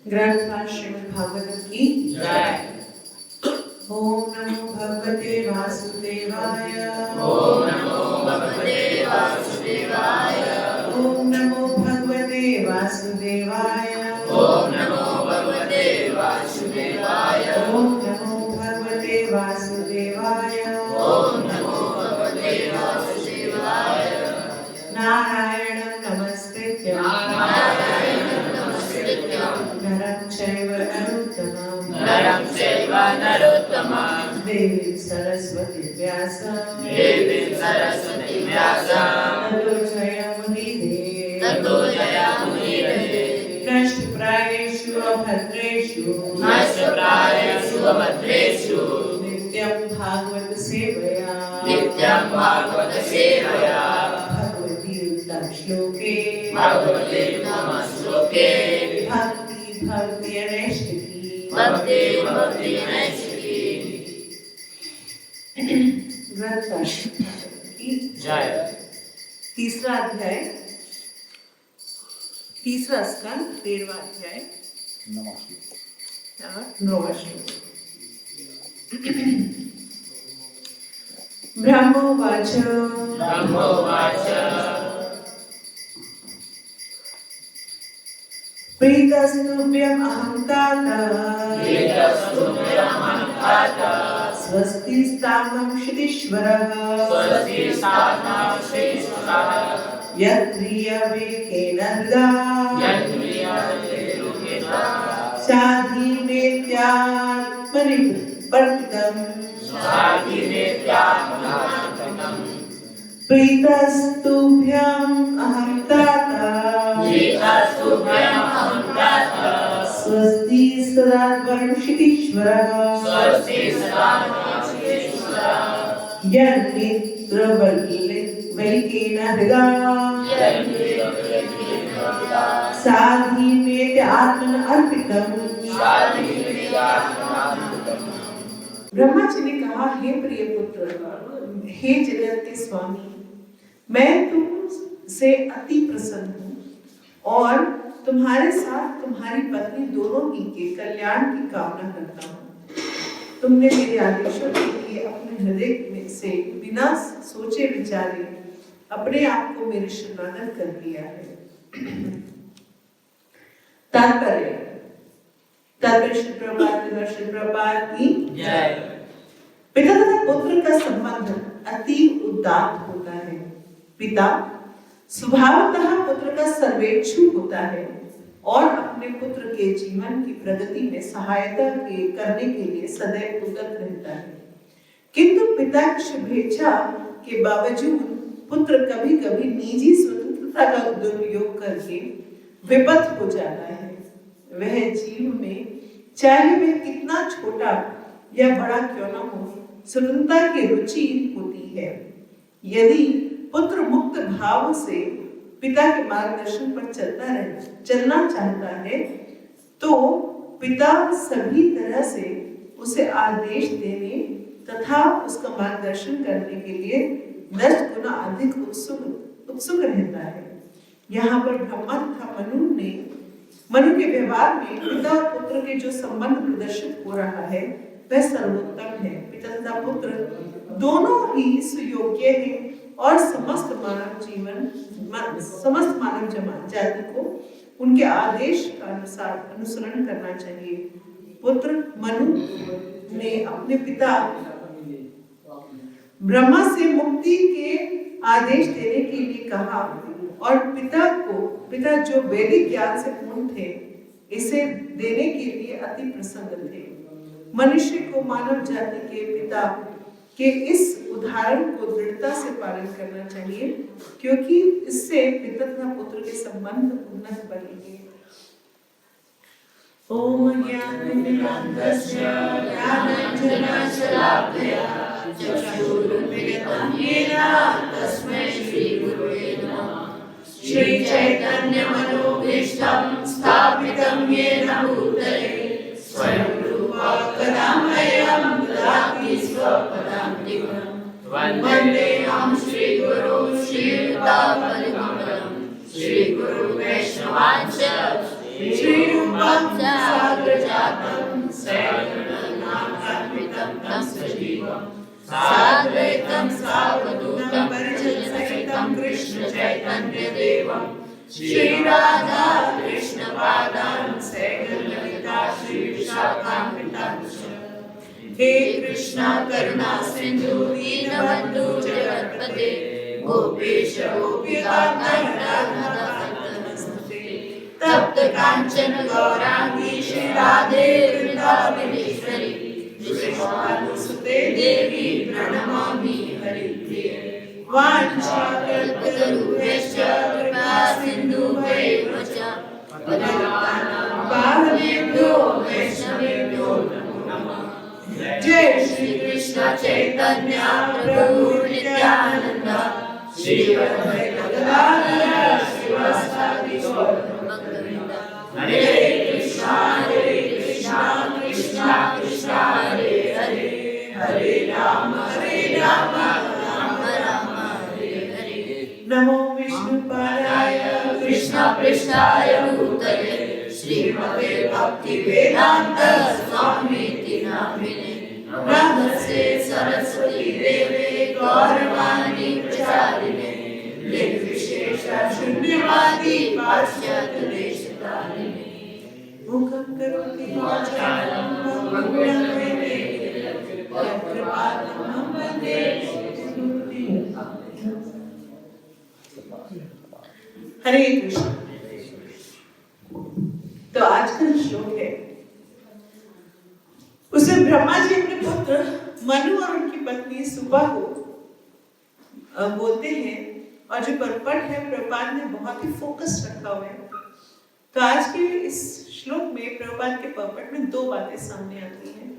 ग्रंथ श्रीमद् भागवत की जय। ओम नमो भगवते वासुदेवाय। ओम नमो भगवते वासुदेवाय। ओम नमो भगवते वासुदेवाय। ओम नमो भगवते वासुदेवाय। ओम नमो भगवते वासुदेवाय। ओम नमो भगवते वासुदेवाय। नारायणं नमस्कृत्य नरं चैव नरोत्तमं देवीं सरस्वती व्यासं ततो जयमुदीरये। नष्टप्रायेषु अभद्रेषु नित्यं भागवत सेवया भगवती उत्तम श्लोके भक्ति अनैष्ठिकी। ग्रंथ की जय। तीसरा अध्याय, तीसरा स्कंद, 13वां अध्याय, 9वां श्लोक। ब्रह्मोवाच प्रीतस्तुभ्यम् अहं तात स्वस्ति स्थानं क्षितीश्वरः यत्प्रियवेकेन हृदा साधिमेत्यात्मनि वर्तितम्। प्रीतस्तुभ्यम् अहं तात स्वस्ति सदा क्षितीश्वरः यन्निद्रवल्लिकेन हृदा साधिमेत्य आत्मन अर्पितम्। ब्रह्मा जी ने कहा, हे प्रिय पुत्र, हे जगत के स्वामी, मैं तुमसे अति प्रसन्न हूँ और तुम्हारे साथ तुम्हारी पत्नी दोनों ही के कल्याण की कामना करता हूँ। तुमने मेरे आदेशों के लिए अपने हृदय में से बिना सोचे विचारे अपने आप को मेरे शरणागत कर दिया है। तात्पर्य श्री प्रभुपाद की जय। पिता तथा पुत्र का संबंध अति उदात्त होता है। पिता स्वभावतः पुत्र का सर्वेक्षु होता है और अपने पुत्र के जीवन की प्रगति में सहायता करने के लिए सदैव उद्यत रहता है, किंतु पिता की शुभेच्छा के बावजूद पुत्र कभी कभी निजी स्वतंत्रता का दुरुपयोग करके विपथ हो जाता है। वह जीव में चाहे वह कितना छोटा या बड़ा क्यों न हो, स्वतंत्रता की रुचि होती है। यदि पुत्र मुक्त भाव से पिता के मार्गदर्शन पर चलना चाहता है तो पिता सभी तरह से उसे आदेश देने तथा उसका मार्गदर्शन करने के लिए 10 गुना अधिक उत्सुक रहता है। यहाँ पर ब्रह्मा तथा मनु के व्यवहार में पिता और पुत्र के जो संबंध प्रदर्शित हो रहा है वह सर्वोत्तम है। पिता तथा पुत्र दोनों ही सुयोग्य हैं और समस्त मानव जाति को उनके आदेश का अनुसरण करना चाहिए। पुत्र मनु ने अपने पिता ब्रह्मा से मुक्ति के आदेश देने के लिए कहा और पिता जो वैदिक ज्ञान से पूर्ण थे, इसे देने के लिए अति प्रसन्न थे। मनुष्य को मानव जाति के पिता के इस उदाहरण को दृढ़ता से पालन करना चाहिए, क्योंकि इससे पिता तथा पुत्र के संबंध उन्नत बनेंगे। ओम ज्ञाननिधानस्य ज्ञानाञ्जनशलाकया चक्षुरुन्मीलितं येन तस्मै श्रीगुरवे नमः। श्रीचैतन्यमनोभीष्टं स्थापितं येन भूतले स्वयं रूपा कदा मह्यं ददाति स्वपदान्तिकम्। वन्देऽहं श्रीगुरो श्रीयुतापदकमलं श्रीगुरुवैष्णवांश्च श्रीरूपा साग्रजातं सैगणनाथान्वितं तं सजीवं साद्वैतं सावधूतं परिजनसहितं कृष्ण चैतन्य देवं श्री राधा कृष्ण पादान् सैगणललिता श्री विशाखान्वितांश्च हे कृष्णा करुणा सिंधु दीनबंधु जगत्पते गोपेश गोपिकान्त तप्त कांचन गौरांगी श्री राधे वृंदावनेश्वरी विश्वानुसुते देवी प्रणमामि हरिप्रिये वाञ्छाकल्पतरुभ्यश्च कृपा सिन्धुभ्यैव च पतितानां पावनेभ्यो वैष्णवेभ्यो नमो नमः। जय श्री कृष्ण चैतन्य प्रभु नित्यानंद श्री अद्वैत गदाधर श्रीवासादि गौर हरे कृष्णा कृष्णा कृष्णा हरे हरे हरे राम राम राम हरे हरे। नमो विष्णुपादाय कृष्ण पृष्ठाय भूतले श्रीमते भक्ति वेदांत स्वामीति नामिने नमस्ते सरस्वती देवे गौरवाणी प्रचारिणे निर्विशेष शून्यवादी पाश्चात्य देशतारिणे मुखं करोति वाचालं मंगलं वन्दे कृपात्मं वन्दे हरे कृष्ण। तो आज का जो श्लोक है उसे ब्रह्मा जी अपने पुत्र मनु और उनकी पत्नी सुबा को बोलते हैं और जो परपट है प्रभुपाद ने बहुत ही फोकस रखा हुआ है। तो आज के इस श्लोक में प्रभुपाद के परपट में दो बातें सामने आती हैं,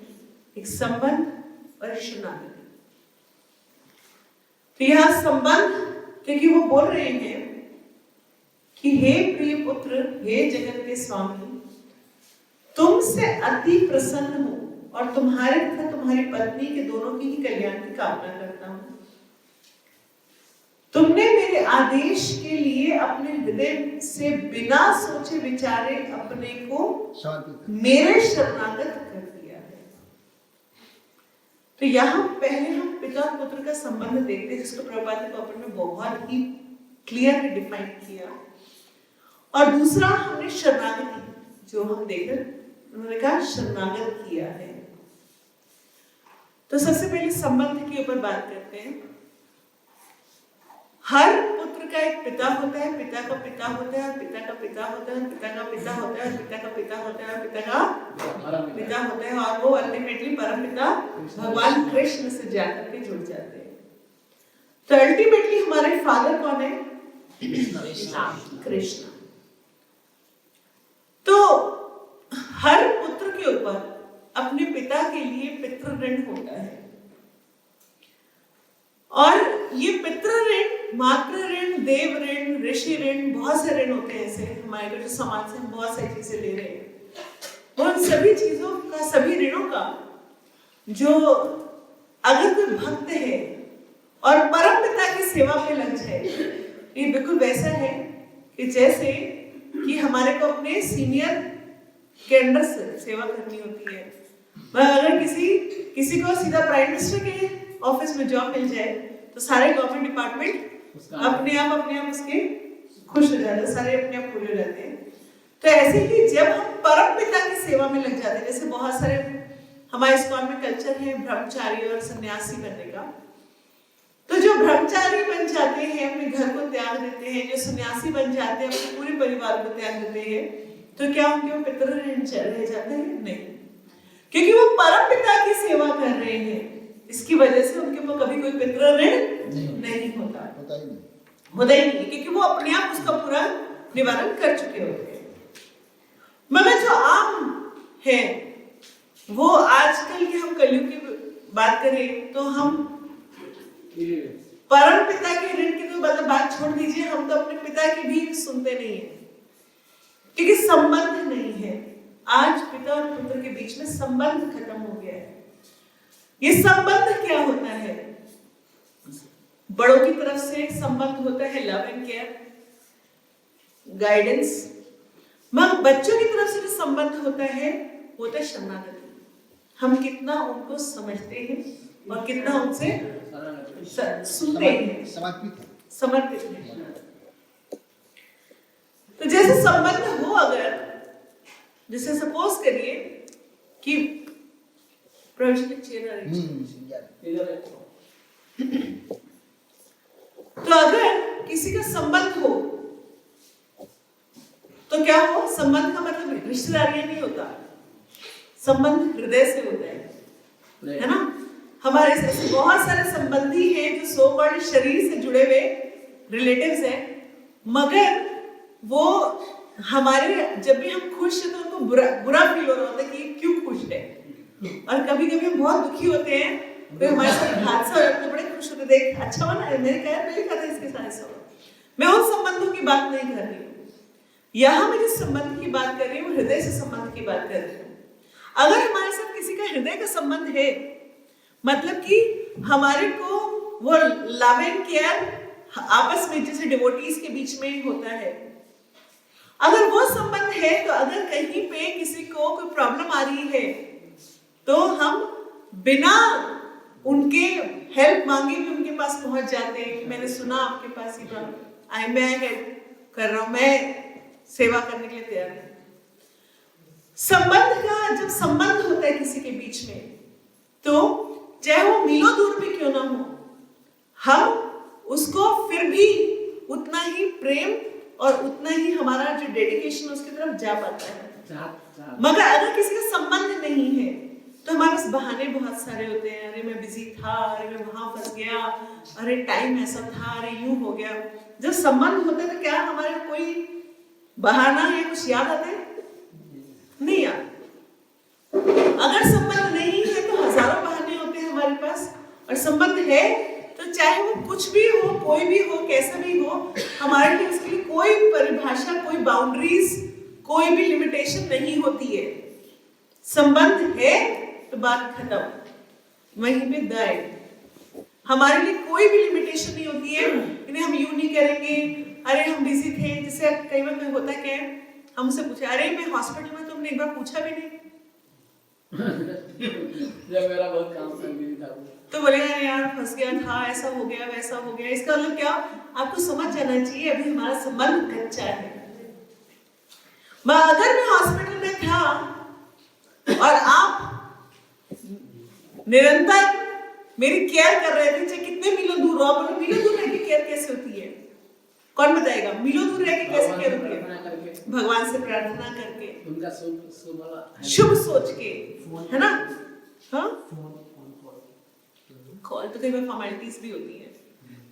एक संबंध और एक शरणागति। तो यहाँ संबंध क्योंकि वो बोल रहे हैं कि हे प्रिय पुत्र, हे जगत के स्वामी, तुमसे अति प्रसन्न हूं और तुम्हारे तथा तुम्हारी पत्नी के दोनों की ही कल्याण की कामना करता हूं। तुमने मेरे आदेश के लिए अपने हृदय से बिना सोचे विचारे अपने को मेरे शरणागत कर दिया है। तो यहाँ पहले हम पिता और पुत्र का संबंध देखते हैं, जिसको प्रभुपाद ने परपट में बहुत ही क्लियरली डिफाइन किया। और दूसरा हमने शरणागति जो हम देख रहे, उन्होंने कहा शरणागत किया है। तो सबसे पहले संबंध के ऊपर बात करते हैं। हर पुत्र का एक पिता होता है, पिता का पिता होता है, पिता का पिता होता है, पिता का पिता होता है, पिता का पिता होता है, पिता का पिता होता है, और वो अल्टीमेटली परम पिता भगवान कृष्ण से जाकर के जुड़ जाते हैं। तो अल्टीमेटली हमारे फादर कौन है? कृष्ण। तो हर पुत्र के ऊपर अपने पिता के लिए पितृ ऋण होता है, और ये पितृ ऋण, मातृ ऋण, देव ऋण, ऋषि ऋण, बहुत से ऋण होते हैं। ऐसे हमारे जो समाज से हम बहुत सारी चीजें ले रहे हैं, वो उन सभी चीजों का, सभी ऋणों का जो अगर कोई भक्त है और परम पिता की सेवा में लग जाए, ये बिल्कुल वैसा है कि जैसे कि हमारे को अपने सीनियर के अंडर सेवा करनी होती है। अगर किसी को सीधा प्राइम मिनिस्टर के ऑफिस में जॉब मिल जाए तो सारे गवर्नमेंट डिपार्टमेंट अपने आप उसके खुश हो जाते हैं, सारे अपने आप पूरे हो जाते हैं। तो ऐसे ही जब हम परम पिता की सेवा में लग जाते हैं, जैसे बहुत सारे हमारे इस्कॉन में कल्चर है ब्रह्मचारी और सन्यासी बनने का, तो जो ब्रह्मचारी बन जाते हैं अपने घर को त्याग देते हैं, जो सन्यासी बन जाते हैं अपने पूरे परिवार को त्याग देते हैं, तो क्या उनके वो पितृ ऋण रह जाते हैं? नहीं, क्योंकि वो परम पिता की सेवा कर रहे हैं। इसकी वजह से उनके ऊपर कभी कोई पितृ ऋण नहीं होता ही नहीं, क्योंकि वो अपने आप उसका पूरा निवारण कर चुके होते हैं। मगर जो आम है वो आजकल के, हम कलयुग की बात करें तो हम परम पिता के ऋण की तो मतलब बात छोड़ दीजिए, हम तो अपने पिता की भी सुनते नहीं है, क्योंकि संबंध नहीं है। आज पिता और पुत्र के बीच में संबंध खत्म हो गया है। ये संबंध क्या होता है? बड़ों की तरफ से एक संबंध होता है लव एंड केयर, गाइडेंस, मगर बच्चों की तरफ से जो संबंध होता है वो होता है शरणागति। हम कितना उनको समझते हैं और कितना उनसे सुनते हैं, समर्पित हैं। तो जैसे संबंध हो, अगर जैसे सपोज करिए कि तो अगर किसी का संबंध हो तो क्या हो, संबंध का मतलब रिश्तेदारी नहीं होता, संबंध हृदय से होता है ना। हमारे ऐसे बहुत सारे संबंधी हैं जो सो कॉल्ड शरीर से जुड़े हुए रिलेटिव्स हैं, मगर वो हमारे जब भी हम खुश हैं तो उनको बुरा फील हो रहा होता है कि ये क्यों खुश है। और कभी कभी हम बहुत दुखी होते हैं, तो हमारे साथ हादसा हो जाता है, बड़े खुश होते, देख अच्छा बना है, मेरे क्या नहीं कहते इसके साथ ऐसा हो। मैं उन संबंधों की बात नहीं कर रही हूँ, यहाँ मैं जिस संबंध की बात कर रही हूँ हृदय से संबंध की बात कर रही हूँ। अगर हमारे साथ किसी का हृदय का संबंध है, मतलब कि हमारे को वो लव एंड केयर आपस में जैसे डिवोटीज के बीच में होता है, अगर वो संबंध है, तो अगर कहीं पे किसी को कोई प्रॉब्लम आ रही है तो हम बिना उनके हेल्प मांगे भी उनके पास पहुंच जाते हैं। मैंने सुना आपके पास ही प्रॉब्लम, मैं हेल्प कर रहा हूं, मैं सेवा करने के लिए तैयार हूं। संबंध का जब संबंध होता है किसी के बीच में, तो चाहे वो मीलों दूर भी क्यों ना हो, हम उसको फिर भी उतना ही प्रेम और उतना ही हमारा जो डेडिकेशन उसकी तरफ जा पाता है। मगर अगर किसी का संबंध नहीं है तो हमारे पास बहाने बहुत सारे होते हैं, अरे मैं बिजी था, अरे मैं वहां फंस गया, अरे टाइम ऐसा था, अरे यूं हो गया। जब संबंध होते तो क्या हमारे कोई बहाना या कुछ याद आता है? नहीं याद। अगर संबंध नहीं है तो हजारों बहाने होते हैं हमारे पास, और संबंध है तो चाहे वो कुछ भी हो, कोई भी हो, कैसा भी हो, हमारे लिए उसके लिए कोई परिभाषा, कोई बाउंड्रीज, कोई भी लिमिटेशन नहीं होती है। संबंध है तो बात खत्म, वहीं पे द एंड। हमारे लिए कोई भी लिमिटेशन नहीं होती है कि हम यूं नहीं करेंगे, अरे हम बिजी थे। जैसे कई बार होता है क्या, हमसे पूछा, अरे मैं हॉस्पिटल में, तुमने एक बार पूछा भी नहीं। जब मेरा बहुत काम था तो बोलेगा यार फंस गया था, ऐसा हो गया, वैसा हो गया। इसका मतलब क्या, आपको समझ जाना चाहिए अभी हमारा संबंध कच्चा है। अगर मैं हॉस्पिटल में था और आप निरंतर मेरी केयर कर रहे थे, चाहे कितने मीलों दूर हो, आप मीलों दूर रह के केयर कैसे होती है? कौन बताएगा मीलों दूर रह के कैसे केयर होती है? भगवान से प्रार्थना करके, उनका शुभ सोच के, है ना। हाँ, कॉल तो कई बार फॉर्मेलिटीज भी होती है,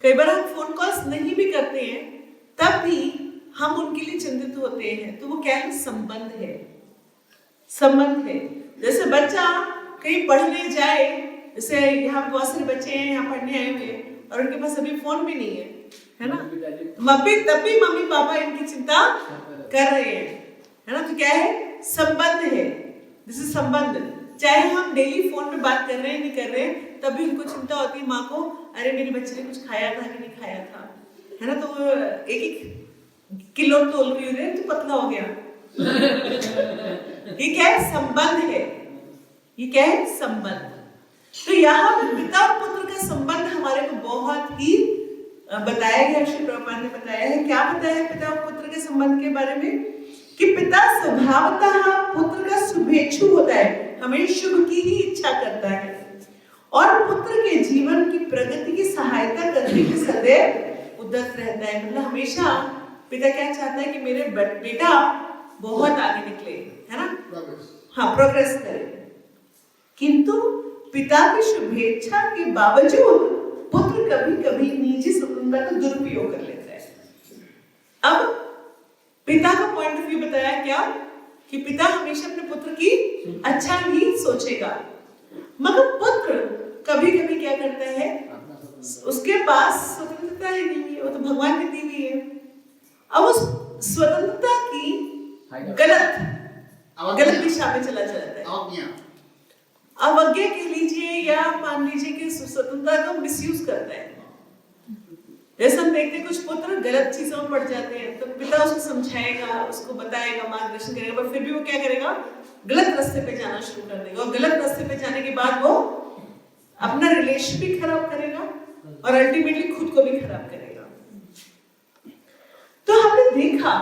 कई बार हम फोन कॉल्स नहीं भी करते हैं, तब भी हम उनके लिए चिंतित होते हैं। तो वो क्या है? संबंध है, संबंध है। जैसे बच्चा कहीं पढ़ने जाए, जैसे यहाँ बहुत सारे बच्चे हैं यहाँ पढ़ने आए हुए और उनके पास अभी फोन भी नहीं है ना, तब भी मम्मी पापा इनकी चिंता कर रहे हैं, है ना। तो क्या है? संबंध है। जैसे संबंध, चाहे हम डेली फोन पे बात कर रहे हैं, नहीं कर रहे हैं, तब भी उनको चिंता होती है माँ को, अरे मेरे बच्चे ने कुछ खाया था कि नहीं खाया था, है ना। तो एक किलो तोल रही है तो पतला हो गया। ये क्या है? संबंध है। ये क्या है? संबंध। तो यहाँ पे पिता और पुत्र का संबंध हमारे को बहुत ही बताया गया, श्री प्रभुपाद ने बताया है। क्या बताया है पिता और पुत्र के संबंध के बारे में? कि पिता स्वभावतः पुत्र का शुभेच्छु होता है, हमें शुभ की ही इच्छा करता है, और पुत्र के जीवन की प्रगति की सहायता करने के सदैव उद्यत रहता है। मतलब हमेशा पिता क्या चाहता है कि मेरे बेटा बहुत आगे निकले, है ना, हाँ, प्रोग्रेस करे। किंतु पिता की शुभेच्छा के बावजूद पुत्र कभी कभी निजी स्वतंत्रता का दुरुपयोग कर लेता है। अब पिता का पॉइंट ऑफ व्यू बताया क्या, कि पिता हमेशा अपने पुत्र की अच्छा ही सोचेगा, मगर पुत्र कभी कभी क्या करता है, उसके पास स्वतंत्रता ही नहीं है, वो तो भगवान ने दी हुई है। अब उस स्वतंत्रता की गलत दिशा में चला जाता है, अवज्ञा कह लीजिए या मान लीजिए कि स्वतंत्रता का मिसयूज करता है। जैसे हम देखते हैं कुछ पुत्र गलत चीजों में पड़ जाते हैं, तो पिता उसको समझाएगा, उसको बताएगा, मार्गदर्शन करेगा, पर फिर भी वो क्या करेगा, गलत रास्ते पे जाना शुरू कर देगा। और गलत रास्ते पे जाने के बाद वो अपना रिलेशन भी खराब करेगा और अल्टीमेटली खुद को भी खराब करेगा। तो हमने देखा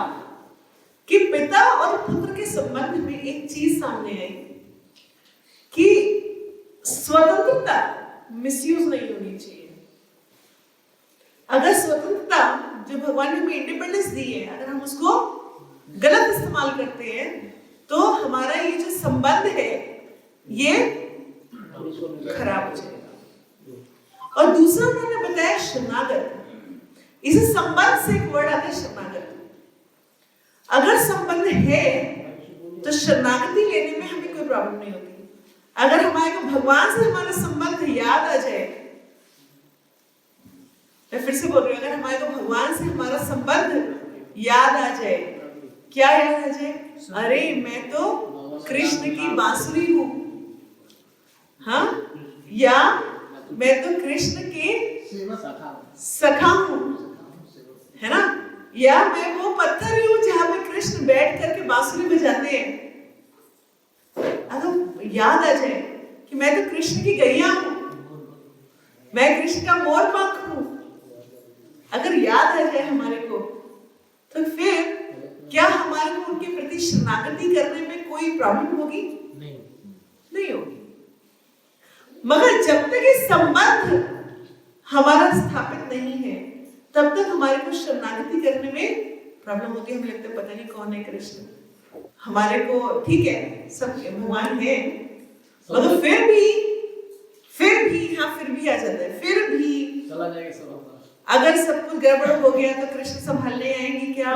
कि पिता और पुत्र के संबंध में एक चीज सामने आई कि स्वतंत्रता मिसयूज नहीं होनी चाहिए। अगर स्वतंत्रता जो भगवान ने हमें इंडिपेंडेंस दी है, अगर हम उसको गलत इस्तेमाल करते हैं तो हमारा ये जो संबंध है ये खराब हो जाएगा। और दूसरा मैंने बताया शरणागत। इस संबंध से एक वर्ड आता है शरणागत। अगर संबंध है तो शरणागति लेने में हमें कोई प्रॉब्लम नहीं होती। अगर हमारे को भगवान से हमारा संबंध याद आ जाए, मैं फिर से बोल रही हूँ, अगर हमारे को भगवान से हमारा संबंध याद आ जाए, क्या याद आ जाए, अरे मैं तो कृष्ण की बांसुरी हूं, हाँ, या मैं तो कृष्ण के सखा हूं, है ना, या मैं वो पत्थर ही हूं जहां पे कृष्ण बैठ करके बांसुरी बजाते हैं। अगर याद आ जाए कि मैं तो कृष्ण की गैया हूं, मैं कृष्ण का मोर पंख हूं, अगर याद आ जाए हमारे को, तो फिर क्या हमारे को उनके प्रति शरणागति करने में कोई प्रॉब्लम होगी? नहीं होगी। मगर जब तक ये संबंध हमारा स्थापित नहीं है, तब तक हमारे को शरणागति करने में प्रॉब्लम होती है। हमें लगता है पता नहीं कौन है कृष्ण, हमारे को ठीक है सब भगवान है, मगर फिर भी आ जाता है, फिर भी चला जाएगा सब। अगर सब कुछ गड़बड़ हो गया तो कृष्ण संभालने आएंगे क्या?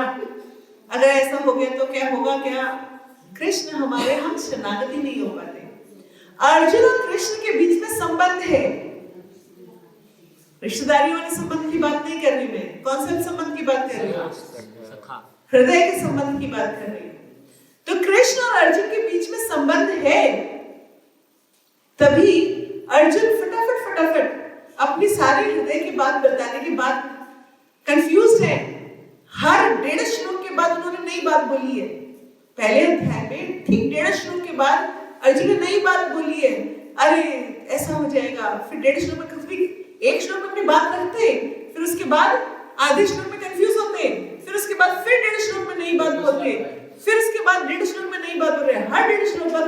अगर ऐसा हो गया तो क्या होगा? क्या कृष्ण हमारे, हम शरणागति नहीं हो पाते। अर्जुन और कृष्ण के बीच में संबंध है, रिश्तेदारी वाले संबंध की बात नहीं कर रही मैं। कौन से संबंध की बात कर रही हूँ? हृदय के संबंध की बात कर रही हूँ। तो कृष्ण और अर्जुन के बीच में संबंध है, तभी अर्जुन फटाफट अपनी सारी हृदय की बात बताने के बाद कंफ्यूज है। हर 1.5 श्लोक के बाद उन्होंने नई बात बोली है। पहले अध्याय में ठीक 1.5 श्लोक के बाद अर्जुन ने नई बात बोली है, अरे ऐसा हो जाएगा। फिर 1.5 श्लोक में कभी एक श्लोक में अपनी बात रखते, फिर उसके बाद आधे श्लोक में कंफ्यूज होते, फिर उसके बाद फिर 1.5 श्लोक में नई बात बोलते, फिर उसके बाद 1.5 श्लोक में नई बात बोल रहे हैं। हर 1.5 श्लोक बाद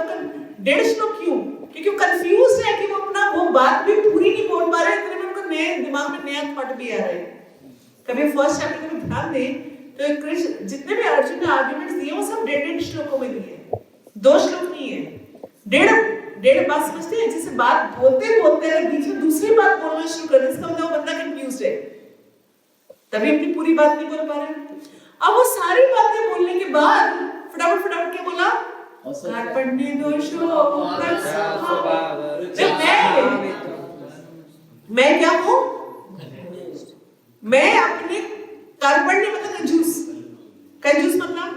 1.5 श्लोक क्यों? क्योंकि वो कंफ्यूज है कि वो अपना वो बात भी पूरी नहीं बोल पा रहे, इतने में उनको नए दिमाग में नया थॉट भी आ रहा है। कभी फर्स्ट चैप्टर में ध्यान दें तो कृष्ण जितने भी अर्जुन ने आर्गुमेंट्स दिए वो सब 1.5 श्लोकों में दिए, 2 श्लोक नहीं है। 1.5 बात समझते हैं, जैसे बात बोलते बोलते बीच में दूसरी बात बोलना शुरू कर दे, इसका मतलब वो बंदा कंफ्यूज्ड है, तभी अपनी पूरी बात नहीं बोल पा रहे। अब वो सारी बातें बोलने के बाद फटाफट क्या बोला? कार्पण्य दोषो मैं क्या हूं? मैं अपने कार्पण्य मतलब कंजूस मतलब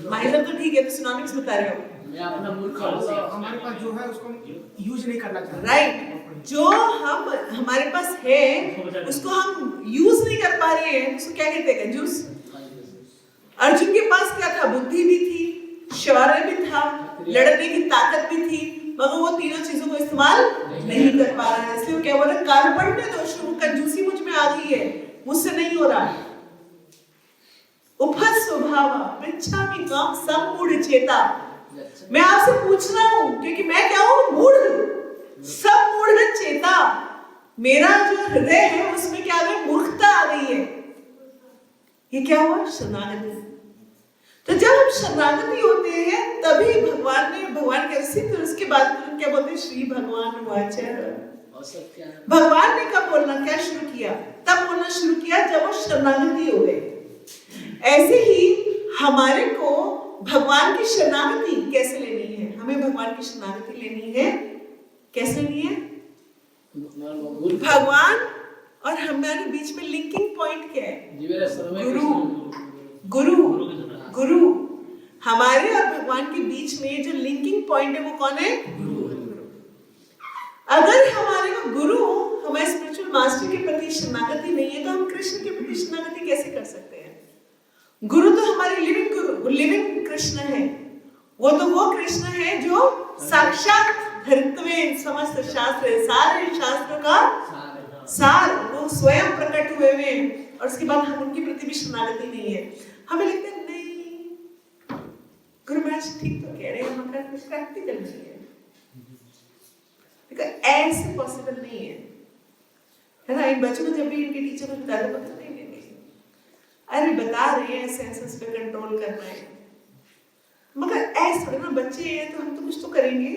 माइजर तो ठीक है, तो सिनोनिम्स बता रहे हो। मैं अपना मूर्ख हमारे पास जो है उसको यूज नहीं करना चाहिए। राइट, जो हमारे पास है उसको हम यूज नहीं कर पा रहे हैं, उसको क्या कहते हैं? कंजूस। अर्जुन के पास क्या था? बुद्धि भी थी, शौर्य भी था, लड़ने की ताकत भी थी, मगर वो तीनों चीजों को इस्तेमाल नहीं कर पा रहा है। इसलिए वो क्या बोल रहा है? कार्पण्य दोष, कंजूसी मुझ में आ गई है, मुझसे नहीं हो रहा। उपज स्वभाव पृच्छामि काम सम्मूढ़ चेता। मैं आपसे पूछ रहा हूं क्योंकि मैं क्या हूं? मूढ़, सम्मूढ़ चेता। मेरा जो हृदय है उसमें क्या है? मूर्खता आ गई है। ये क्या हुआ? शरणागति। तो जब हम शरणागति होते हैं तभी भगवान के रसी, तो उसके बाद क्या बोलते हैं? श्री भगवान वाच। भगवान ने कब बोलना क्या शुरू किया? तब बोलना शुरू किया जब वो शरणागति हो गए। ऐसे ही हमारे को भगवान की शरणागति कैसे लेनी है? हमें भगवान की शरणागति लेनी है, कैसे लेनी है? भगवान और हमारे बीच में लिंकिंग पॉइंट क्या है? गुरु। हमारे और भगवान के बीच में जो लिंकिंग पॉइंट है वो कौन है? गुरु। अगर हमारे को गुरु हमारे स्पिरिचुअल मास्टर के प्रति शरणागति नहीं है, तो हम कृष्ण के प्रति शरणागति कैसे कर सकते हैं? गुरु तो हमारे लिविंग गुरु, लिविंग कृष्ण है। वो तो वो कृष्ण है जो साक्षात धरित्व समस्त शास्त्र, सारे शास्त्रों का सार, वो स्वयं प्रकट हुए हुए, और उसके बाद हम उनके प्रति भी शरणागति नहीं है। हमें लगता है नहीं, गुरु महाराज ठीक तो कह रहे हैं, हमारा कुछ प्रैक्टिकल नहीं है, ऐसे पॉसिबल नहीं है ना। इन बच्चों को जब भी इनके टीचर को बता दो, नहीं नहीं नहीं, अरे बता रहे हैं सेंसेस पे कंट्रोल करना है, मगर ऐसे थोड़े ना, बच्चे हैं तो हम तो कुछ तो करेंगे।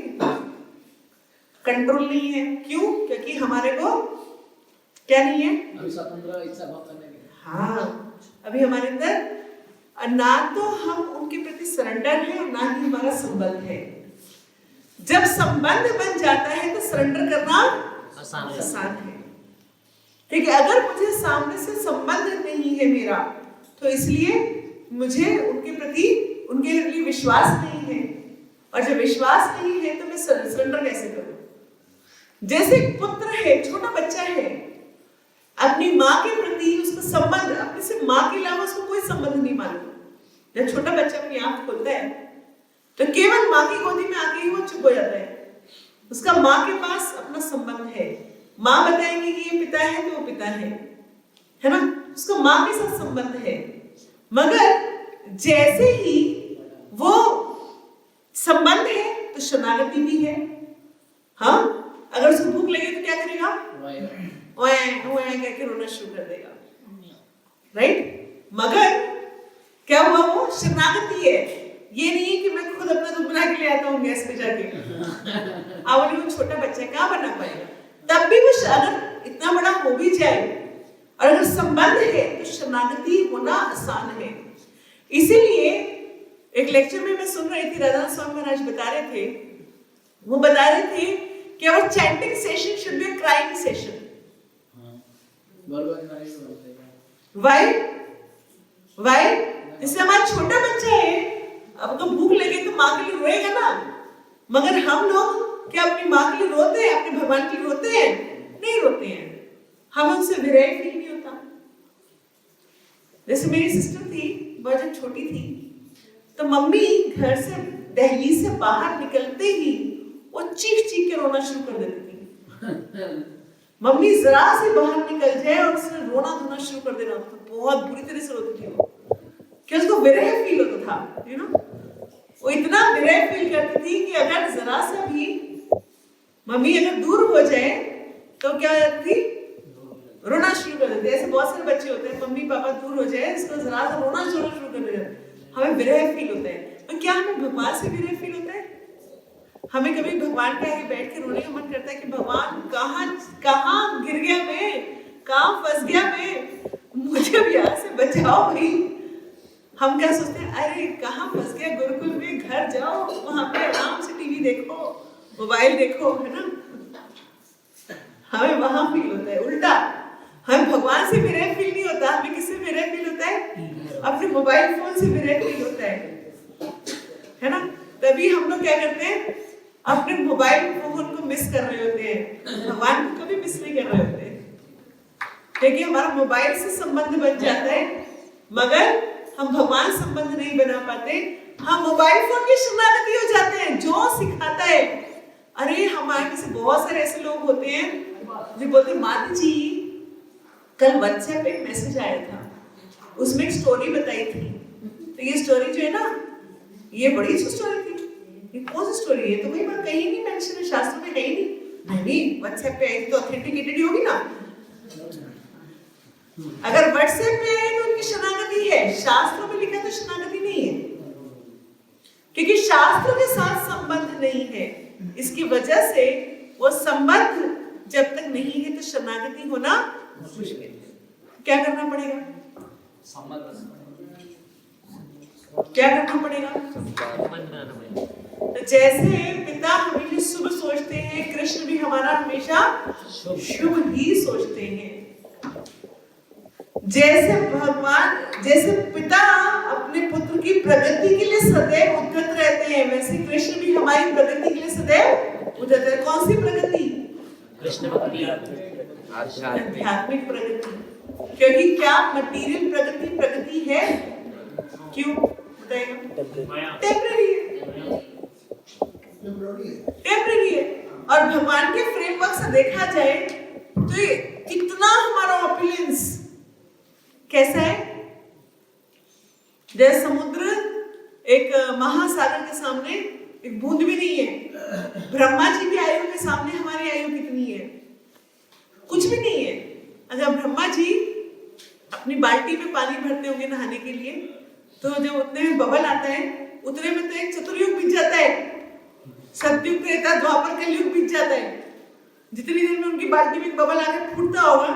कंट्रोल नहीं है, क्यों? क्योंकि हमारे को क्या नहीं है, अभी स्वतंत्र इच्छा भक्त करने के। हाँ, अभी हमारे अंदर ना तो हम उनके प्रति सरेंडर है और ना ही हमारा संबंध है। जब संबंध बन जाता है तो सरेंडर करना आसान है। ठीक है, अगर मुझे सामने से संबंध नहीं है मेरा, तो इसलिए मुझे उनके प्रति, उनके लिए विश्वास नहीं है, और जब विश्वास नहीं है तो मैं सरेंडर कैसे करूं? जैसे पुत्र है, छोटा बच्चा है, अपनी माँ के प्रति उसका संबंध, अपने से माँ के अलावा उसको कोई संबंध नहीं मालूम। जब छोटा बच्चा अपनी आंख खोलता है तो केवल माँ की गोदी में आके ही वो चुप हो जाता है। उसका माँ के पास अपना संबंध है, माँ बताएंगी कि ये पिता है तो वो पिता है ना, उसका माँ के साथ संबंध है। मगर जैसे ही वो संबंध है तो शरणागति भी है। हाँ, अगर उसको भूख लगे तो क्या करेगा? ओए ओए करके रोना शुरू कर देगा, राइट? मगर क्या हुआ? वो शरणागति है। ये नहीं है कि मैं खुद अपना दूध बना के ले आता हूँ गैस पे जाके। अब वो छोटा बच्चा कहाँ बना पाएगा? तब भी वो अगर इतना बड़ा हो भी जाए और अगर संबंध है तो शरणागति होना आसान है। इसीलिए एक लेक्चर में मैं सुन रही थी, राधा स्वामी महाराज बता रहे थे, वो बता रहे थे कि our chanting session should be a crying session. Why? Why? जैसे हमारा छोटा बच्चा है, अब तो भूख लगे तो माँ के लिए रोएगा ना, मगर हम लोग क्या अपनी माँ के लिए रोते हैं, अपने भगवान के लिए रोते हैं? नहीं रोते हैं, हमें उनसे विरह फील नहीं होता। जैसे मेरी सिस्टर थी, बहुत जब छोटी थी, तो मम्मी घर से दहलीज से बाहर निकलते ही वो चीख चीख के रोना शुरू कर देती थी। मम्मी जरा से बाहर निकल जाए और उसने रोना धोना शुरू कर देना, तो बहुत बुरी तरह से रोती थी वो, कि उसको विरह फील होता था, यू नो। वो इतना विरह फील करती थी कि अगर जरा सा भी मम्मी अगर दूर हो जाए तो क्या हो जाती थी? रोना शुरू कर देते। ऐसे बहुत सारे बच्चे होते हैं, मम्मी पापा दूर हो जाए, इसको जरा सा रोना शुरू कर देते, हमें विरह फील होता है। तो क्या हमें भगवान से विरह फील होता है? हमें कभी भगवान के आगे बैठ के रोने का मन करता है कि भगवान कहाँ गिर गया मैं, कहाँ फंस गया मैं, मुझे भी यहाँ से बचाओ भाई। हम क्या सोचते हैं, अरे कहाँ फंस गया, गुरुकुल में, घर जाओ, वहां पे आराम से टीवी देखो, मोबाइल देखो, है ना। हमें वहां फील होता है उल्टा, हमें भगवान से विरह फील नहीं होता, हमें किससे विरह फील होता है? अपने मोबाइल फोन से विरह फील होता है ना। तभी हम लोग क्या करते हैं, अपने मोबाइल फोन को मिस कर रहे होते हैं, भगवान को कभी मिस नहीं कर रहे होते, क्योंकि हमारा मोबाइल से संबंध बन जाता है, मगर हम भगवान संबंध नहीं बना पाते। हम मोबाइल फोन की शरणागति हो जाते हैं, जो सिखाता है। अरे हमारे में से बहुत सारे ऐसे लोग होते हैं जो बोलते, माता जी कल व्हाट्सएप पे एक मैसेज आया था, उसमें एक स्टोरी बताई थी, तो ये स्टोरी जो है ना, ये बड़ी अच्छी स्टोरी थी। ये कौन सी स्टोरी है? तो वही बात कहीं नहीं मेंशन है, शास्त्र में कहीं नहीं, व्हाट्सएप पे आई तो ऑथेंटिकेटेड ही होगी ना। अगर व्हाट्सएप पे आई तो उनकी शरणागति है, शास्त्रों में लिखा तो शरणागति नहीं है, क्योंकि शास्त्रों के साथ संबंध नहीं है। इसकी वजह से वो संबंध जब तक नहीं है तो शरणागति होना मुश्किल है। क्या करना पड़ेगा? क्या करना पड़ेगा? तो जैसे पिता हमेशा शुभ सोचते हैं, कृष्ण भी हमारा हमेशा शुभ ही सोचते हैं। जैसे पिता अपने पुत्र की प्रगति के लिए सदैव उद्यत रहते हैं, वैसे कृष्ण भी हमारी प्रगति के लिए सदैव उद्यत है। कौन सी प्रगति? कृष्ण भक्ति आध्यात्मिक प्रगति। क्योंकि क्या मटेरियल प्रगति है? क्यों बताएगा? टेम्पररी है, टेम्पररी है। और भगवान के फ्रेमवर्क से देखा जाए तो ये कितना हमारा ऑपुलेंस कैसा है? जैसे समुद्र एक महासागर के सामने एक बूंद भी नहीं है। ब्रह्मा जी की आयु के सामने हमारी आयु कितनी है? कुछ भी नहीं है। अगर ब्रह्मा जी अपनी बाल्टी में पानी भरते होंगे नहाने के लिए, तो जब उतने में बबल आता है, उतने में तो एक चतुर्युग बीत जाता है। सतयुग, त्रेता, द्वापर, कलयुग बीत जाता है। जितनी देर में उनकी बाल्टी में बबल आकर फूटता होगा,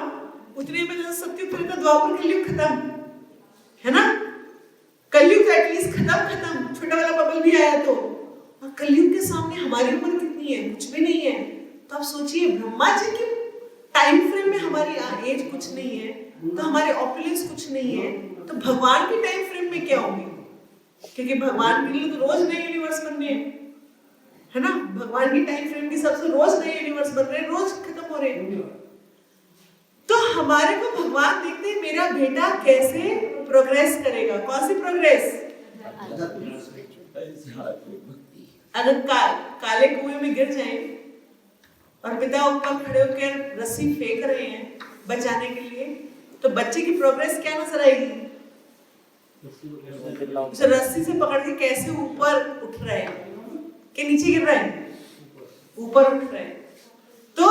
उतने में जो सतयुग, त्रेता, द्वापर, कलयुग खत्म है ना। कलयुग एटलीस्ट खत्म, छोटा वाला बबल भी आया तो। और कलयुग के सामने हमारी उम्र कितनी है? कुछ भी नहीं है। तो आप सोचिए, ब्रह्मा जी की टाइम फ्रेम में हमारी एज कुछ नहीं है, तो हमारे ऑपुलेंस कुछ नहीं है, तो भगवान की टाइम फ्रेम में क्या होंगे? क्योंकि भगवान के लिए तो रोज नए यूनिवर्स बनने हैं, है ना। भगवान की टाइम फ्रेम के हिसाब से रोज नए यूनिवर्स बन रहे हैं, रोज खत्म हो रहे हैं। तो हमारे को भगवान देखते हैं मेरा बेटा कैसे प्रोग्रेस करेगा। कौन सी प्रोग्रेस? अगर काले कुएं में गिर जाए और पिता ऊपर खड़े होकर रस्सी फेंक रहे हैं बचाने के लिए, तो बच्चे की प्रोग्रेस क्या नजर आएगी? उसे रस्सी से पकड़ के कैसे ऊपर उठ रहा है कि नीचे गिर रहा है? ऊपर उठ रहा है। तो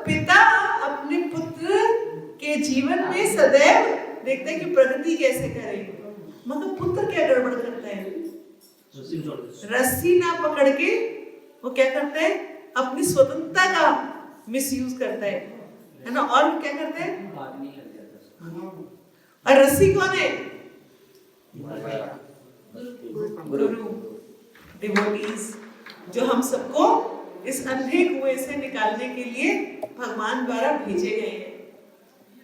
पिता अपने पुत्र के जीवन में सदैव देखते हैं कि प्रगति कैसे करे, मगर पुत्र क्या गड़बड़ करता है? रस्सी ना पकड़ के वो क्या करता है? अपनी स्वतंत्रता का मिसयूज करता है ना। और वो क्या करता है? और रस्सी कौन है? गुरु, डिवोटीज, जो हम सबको इस अंधे कुएं से निकालने के लिए भगवान द्वारा भेजे गए हैं।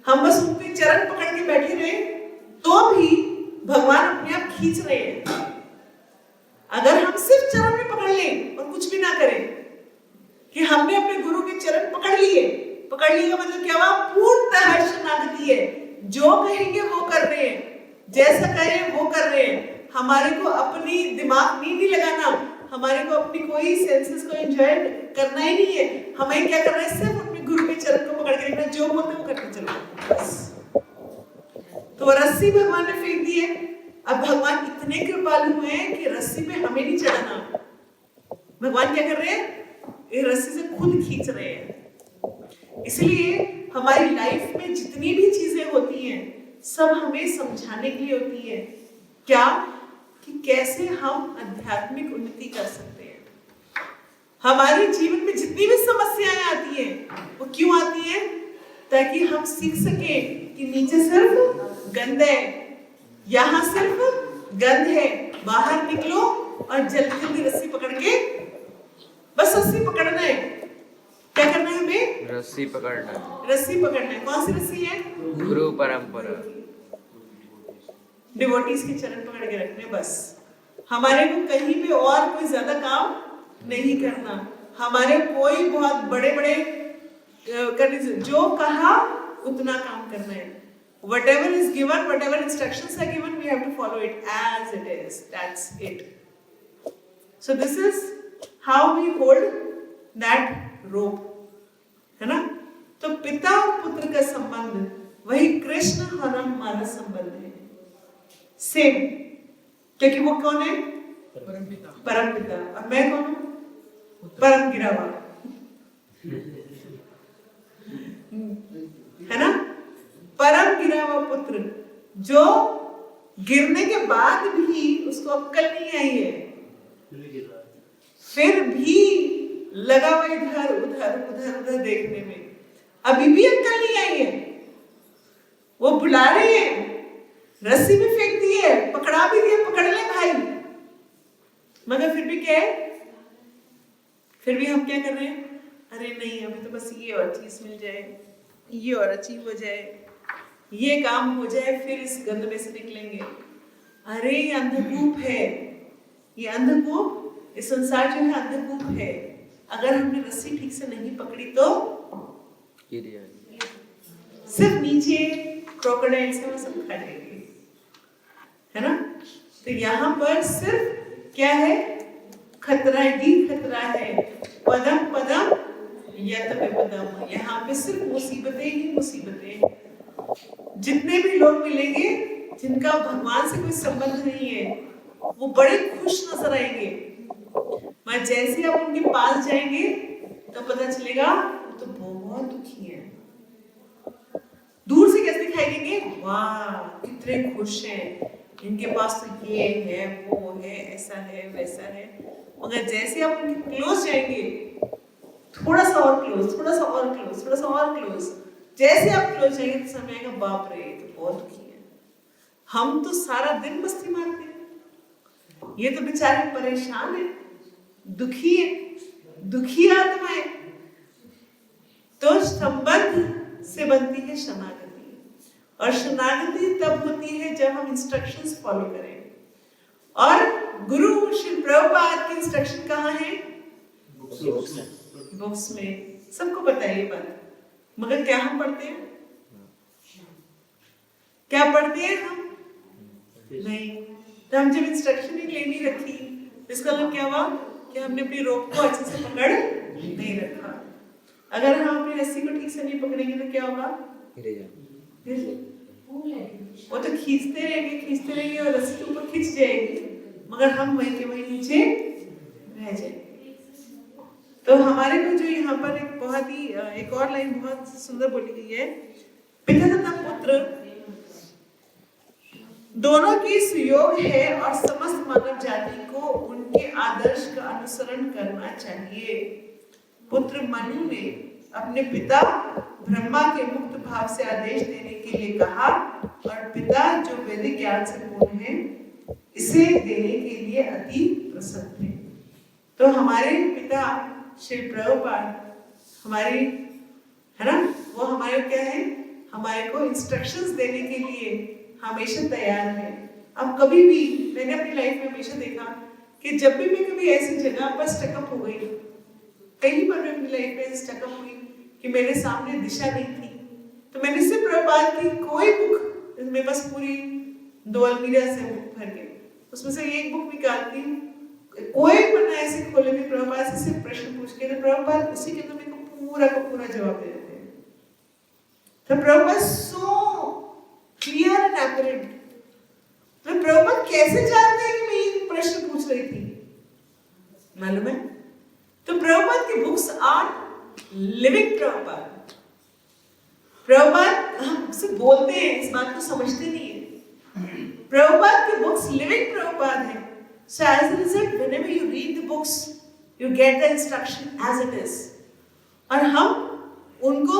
हम बस उनके चरण पकड़ के बैठे रहे तो भी भगवान अपने आप खींच रहे हैं। अगर हम सिर्फ चरण में पकड़ लें और कुछ भी ना करें, कि हमने अपने गुरु के चरण पकड़ लिए का मतलब क्या हुआ? पूर्णतः शरणागति है। जो कहेंगे वो कर रहे हैं, जैसा कहें वो कर रहे हैं। हमारे को अपनी दिमाग नहीं लगाना, हमारे को अपनी कोई सेंसेस को एंजॉय करना ही नहीं है। हमें क्या करना है? सिर्फ अपने गुरु के चरण को पकड़ के रखना, जो बोलते वो करके चलो बस। तो रस्सी भगवान ने फेंक दी है। अब भगवान इतने कृपालु हुए हैं कि रस्सी पे हमें नहीं चढ़ाना। भगवान क्या कर रहे हैं? ये रस्सी से खुद खींच रहे हैं। इसलिए हमारी लाइफ में जितनी भी चीजें होती हैं, सब हमें समझाने के लिए होती है। क्या? कि कैसे हम आध्यात्मिक उन्नति कर सकते हैं। हमारे जीवन में जितनी भी समस्याएं आती हैं, वो क्यों आती हैं? ताकि हम सीख सकें कि नीचे सिर्फ गंद है, यहाँ सिर्फ गंध है। बाहर निकलो और जल्दी जल्दी रस्सी पकड़ के, बस रस्सी पकड़ना है। क्या करना है हमें? रस्सी पकड़ना। रस्सी पकड़ना है। कौन सी रस्सी है? गुरु परंपरा। डिवोटीज के चरण पकड़ के रखने, बस। हमारे को कहीं पे और कोई ज्यादा काम नहीं करना। हमारे कोई बहुत बड़े बड़े करने, जो कहा उतना काम करना है। Whatever is given, whatever instructions are given, we have to follow it as it is. That's it. So this is how we hold that rope, है ना? तो पिता और पुत्र का संबंध वही कृष्ण और हमारा संबंध है, सेम। क्योंकि वो कौन है? परम पिता। और मैं कौन हूँ? परम गिरावा, है ना। परम गिरा हुआ पुत्र, जो गिरने के बाद भी उसको अक्कल नहीं आई है, फिर भी लगा हुआ इधर उधर उधर उधर देखने में, अभी भी अक्कल नहीं आई है। वो बुला रहे हैं, रस्सी भी फेंक दी है, पकड़ा भी दिया, पकड़ ले भाई, मगर फिर भी क्या है? फिर भी हम क्या कर रहे हैं? अरे नहीं, अभी तो बस ये और चीज मिल जाए, ये और अचीव हो जाए, ये काम हो जाए, फिर इस गंद में से निकलेंगे। अरे ये अंधकूप है, ये अंधकूप, ये संसार जो है अंधकूप है। अगर हमने रस्सी ठीक से नहीं पकड़ी तो सिर्फ नीचे क्रोकोडाइल से वो सब खा जाएंगे, है ना। तो यहाँ पर सिर्फ क्या है, खतरा ही खतरा है। पदम पदम यत विपदम, यहाँ पे सिर्फ मुसीबतें ही मुसीबतें। जितने भी लोग मिलेंगे जिनका भगवान से कोई संबंध नहीं है, वो बड़े खुश नजर आएंगे। मैं जैसे आप उनके पास जाएंगे तो पता चलेगा वो तो बहुत दुखी है। दूर से कैसे दिखाई देंगे, वाह कितने खुश हैं, इनके पास तो ये है वो है ऐसा है वैसा है। मगर जैसे आप उनके क्लोज जाएंगे, थोड़ा सा और क्लोज, थोड़ा सा और क्लोज, थोड़ा सा और क्लोज, जैसे आप क्लोज जाएंगे तो समझ आएगा बाप रे तो बहुत दुखी है। हम तो सारा दिन मस्ती मारते हैं, ये तो बेचारे परेशान है, दुखी है, दुखी आत्मा है। तो संबंध से बनती है शरणागति, और शरणागति तब होती है जब हम इंस्ट्रक्शंस फॉलो करें। और गुरु श्री प्रभुपाद की इंस्ट्रक्शन कहाँ है, बुक्स में। सबको पता है ये बात, मगर क्या हम पढ़ते हैं, क्या पढ़ते हैं हम नहीं। तो हम जब इंस्ट्रक्शन ही ले नहीं रखी, इसका मतलब क्या हुआ कि हमने अपनी रोप को अच्छे से पकड़ नहीं रखा। अगर हम अपनी रस्सी को ठीक से नहीं पकड़ेंगे तो क्या होगा, वो तो खींचते रहेंगे और रस्सी के ऊपर खींच जाएगी, मगर हम वहीं के वहीं नीचे रह जाएंगे। तो हमारे को जो यहाँ पर एक बहुत ही एक और लाइन बहुत सुंदर बोली गई है, पिता तथा पुत्र दोनों की सुयोग है और समस्त मानव जाति को उनके आदर्श का अनुसरण करना चाहिए। पुत्र मनु ने अपने पिता ब्रह्मा के मुक्त भाव से आदेश देने के लिए कहा, और पिता जो वैदिक ज्ञान से पूर्ण है इसे देने के लिए अति प्रसन्न थे। तो हमारे पिता श्री प्रभुपाद हमारी, है ना, वो हमारे क्या है, हमारे को इंस्ट्रक्शंस देने के लिए हमेशा तैयार है। अब कभी भी मैंने अपनी लाइफ में हमेशा देखा कि जब भी मैं कभी ऐसी जगह पर स्टकअप हो गई, कहीं पर मैं अपनी लाइफ में स्टकअप हुई कि मेरे सामने दिशा नहीं थी, तो मैंने सिर्फ प्रभुपाद की कोई बुक, मेरे पास पूरी 2 अलमीरा से बुक भर के, उसमें से एक बुक निकालती हूँ, कोई पन्ना ऐसे खोले भी प्रभुपाद से सिर्फ प्रश्न पूछ के, तो प्रभुपाद उसी के अंदर मेरे को पूरा का पूरा जवाब दे देते हैं। तो Prabhupada so clear and accurate. तो प्रभुपाद कैसे जानते हैं कि मैं ये प्रश्न पूछ रही थी, मालूम है? तो प्रभुपाद की books are living Prabhupada. Prabhupada हमसे बोलते हैं, इस बात को समझते नहीं है। प्रभुपाद की बुक्स लिविंग प्रभुपाद है। So as a result, whenever you read the books, you get the instruction as it is. और हम उनको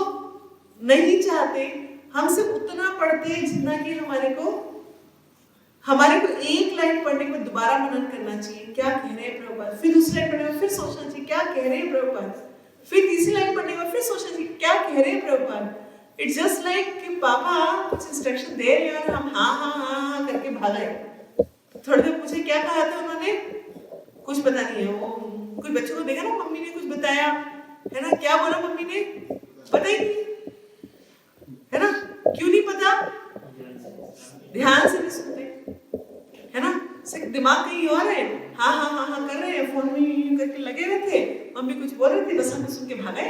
नहीं चाहते, हम सिर्फ उतना पढ़ते हैं जितना कि हमारे को एक लाइन पढ़ने के बाद दोबारा मनन करना चाहिए, क्या कह रहे हैं प्रभुपाद, फिर दूसरी लाइन पढ़ने के बाद फिर सोचना चाहिए क्या कह रहे हैं प्रभुपाद, फिर तीसरी लाइन पढ़ने के बाद फिर सोचना चाहिए क्या कह रहे हैं प्रभुपाद। इट्स जस्ट लाइक कि पापा कुछ इंस्ट्रक्शन दे रहे हैं और हम हाँ हाँ हाँ हाँ करके भाग आए। थोड़ी देर पूछे क्या कहा था उन्होंने, कुछ पता नहीं है। वो कुछ बच्चों को देखा ना, मम्मी ने कुछ बताया है ना, क्या बोला मम्मी ने पता ही नहीं है ना, क्यों नहीं पता, ध्यान से नहीं सुनते है ना, सिर्फ दिमाग कहीं और है, हाँ हाँ हाँ हाँ कर रहे हैं, फोन में करके लगे हुए थे, मम्मी कुछ बोल रही थी, बस हम सुन के भागे।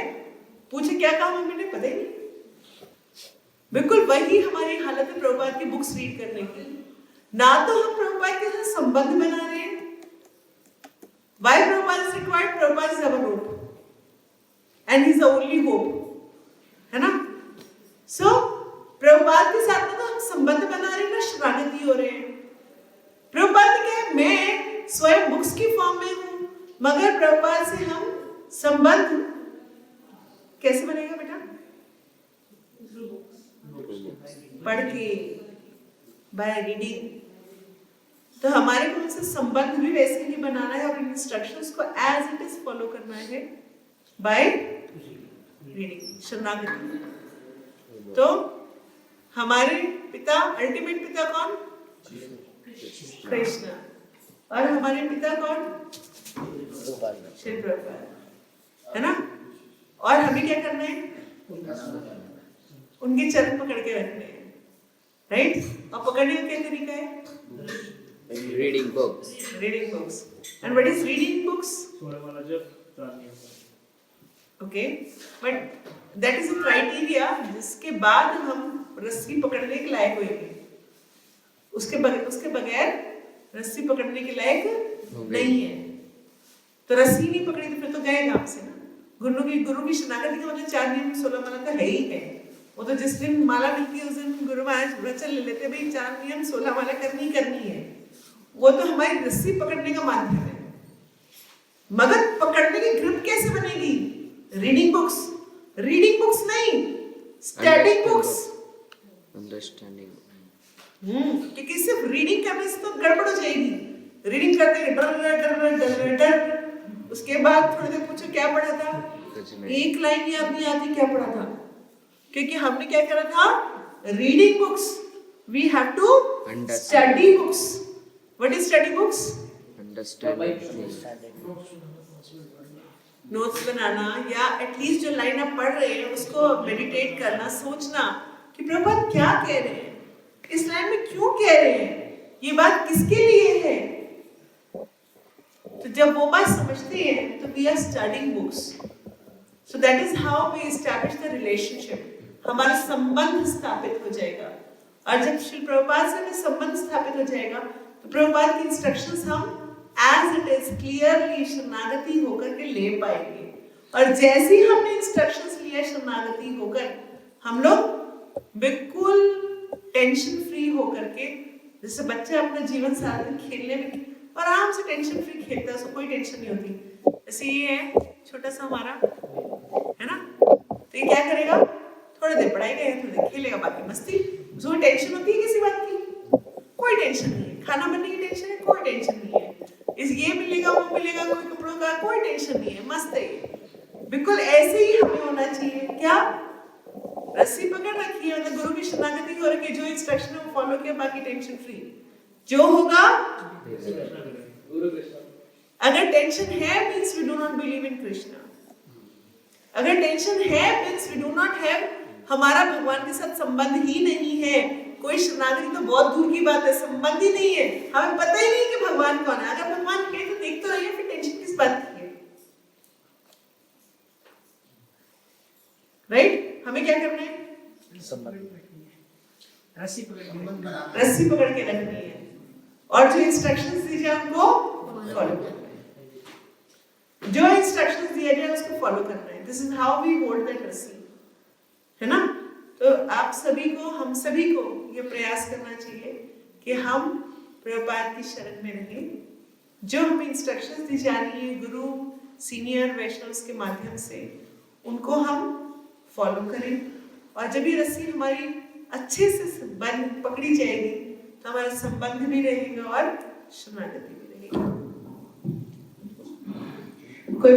पूछे क्या कहा मम्मी ने, पता ही नहीं। बिल्कुल वही हमारी हालत है प्रभुपाद की बुक्स रीड करने की। ना तो हम प्रभुपाद के साथ संबंध बना रहे हैं। Why Prabhupada is required? Prabhupada is our hope, and he is the only hope, है ना? So प्रभुपाद के साथ तो हम संबंध बना रहे हैं ना, शरणागति हो रहे हैं। प्रभुपाद ने कहा मैं स्वयं बुक्स की फॉर्म में हूँ, मगर प्रभुपाद से हम संबंध कैसे बनेगा बेटा? पढ़ के, बाय रीडिंग। तो हमारे को उनसे संबंध भी वैसे ही बनाना है और इंस्ट्रक्शंस को एज इट इज फॉलो करना है बाय रीडिंग, शरणागति। तो हमारे पिता, अल्टीमेट पिता कौन? कृष्ण। और हमारे पिता कौन? श्री प्रभुपाद, है ना? और हमें क्या करना है? उनके चरण पकड़ के रखने हैं, राइट? और पकड़ने का क्या तरीका है? Reading books. Reading books. And what is reading books? Okay, but that is a criteria जिसके बाद हम रस्सी पकड़ने के लायक होंगे। उसके बगैर रस्सी पकड़ने के लायक नहीं है। तो रस्सी नहीं पकड़ी तो फिर तो गए काम से ना। गुरु की शरणागति का मतलब 4 नियम 16 माला तो है ही है। वो तो जिस दिन माला मिलती है उस दिन गुरु महाराज वचन ले लेते, भाई 4 नियम 16 माला करनी है। वो तो हमारी रस्सी पकड़ने का माध्यम है। मगर पकड़ने की ग्रिप कैसे बनेगी? रीडिंग बुक्स नहीं, स्टडिंग बुक्स। Understanding. क्योंकि सिर्फ रीडिंग करने से तो गड़बड़ हो जाएगी। रीडिंग करते डर, उसके बाद थोड़ी देर पूछो क्या पढ़ा था, एक लाइन याद नहीं आती क्या पढ़ा था, क्योंकि हमने क्या करा था? Reading books. We have to study books. What is study books? Understanding. Notes बनाना या एटलीस्ट जो लाइन आप पढ़ रहे हैं उसको मेडिटेट करना, सोचना कि प्रभुपाद क्या कह रहे हैं, इस लाइन में क्यों कह रहे हैं, ये बात किसके लिए है। तो जब वो बात समझते हैं तो we are studying books. So that is how we establish the relationship. हमारा संबंध स्थापित हो जाएगा, और जब श्री प्रभुपाद से हमें संबंध स्थापित हो जाएगा तो प्रभुपाद की इंस्ट्रक्शंस हम एज इट इज क्लियरली शरणागति होकर के ले पाएंगे। और जैसे ही हमने इंस्ट्रक्शंस लिया शरणागति होकर, हम लोग बिल्कुल टेंशन फ्री होकर के, जैसे बच्चा अपना जीवन सारा दिन खेलने में आराम से टेंशन फ्री खेलता है, उसको कोई टेंशन नहीं होती। जैसे ये है छोटा सा हमारा, है ना, तो ये क्या करेगा? थोड़ी देर पढ़ाई करेगा, थोड़ी देर खेलेगा, बाकी मस्ती। उसको टेंशन होती है किसी बात की? कोई टेंशन नहीं है। खाना बनने की टेंशन है? कोई टेंशन नहीं है। इस ये मिलेगा वो मिलेगा, कोई कपड़ों का कोई टेंशन नहीं है, मस्त है। बिल्कुल ऐसे ही हमें होना चाहिए। क्या? रस्सी पकड़ रखी है, मतलब गुरु की शरणागति हो रखी है, जो इंस्ट्रक्शन है वो फॉलो किया, बाकी टेंशन फ्री। जो होगा अगर टेंशन है means we do not believe in Krishna. अगर टेंशन है means we do not have, हमारा भगवान के साथ संबंध ही नहीं है। कोई शरणागति तो बहुत दूर की बात है, संबंध ही नहीं है, हमें पता ही नहीं कि भगवान कौन है। अगर भगवान है तो देख तो रहिए, फिर टेंशन किस बात की है, राइट? हमें क्या करना है? रस्सी पकड़ के रखनी है, और जो इंस्ट्रक्शंस दी जाए उनको फॉलो करना है। जो इंस्ट्रक्शंस दिया जाए उसको फॉलो करना है। This is how we hold that रस्सी, है ना? तो आप सभी को, हम सभी को ये प्रयास करना चाहिए कि हम प्रभुपाद की शरण में रहें। जो हमें इंस्ट्रक्शंस दी जा रही है गुरु, सीनियर वैष्णव्स के माध्यम से, उनको हम फॉलो करें। और जब ये रस्सी हमारी अच्छे से बंद पकड़ी जाएगी तो हमारा संबंध भी रहेगा और शरणागति भी रहेगी। कोई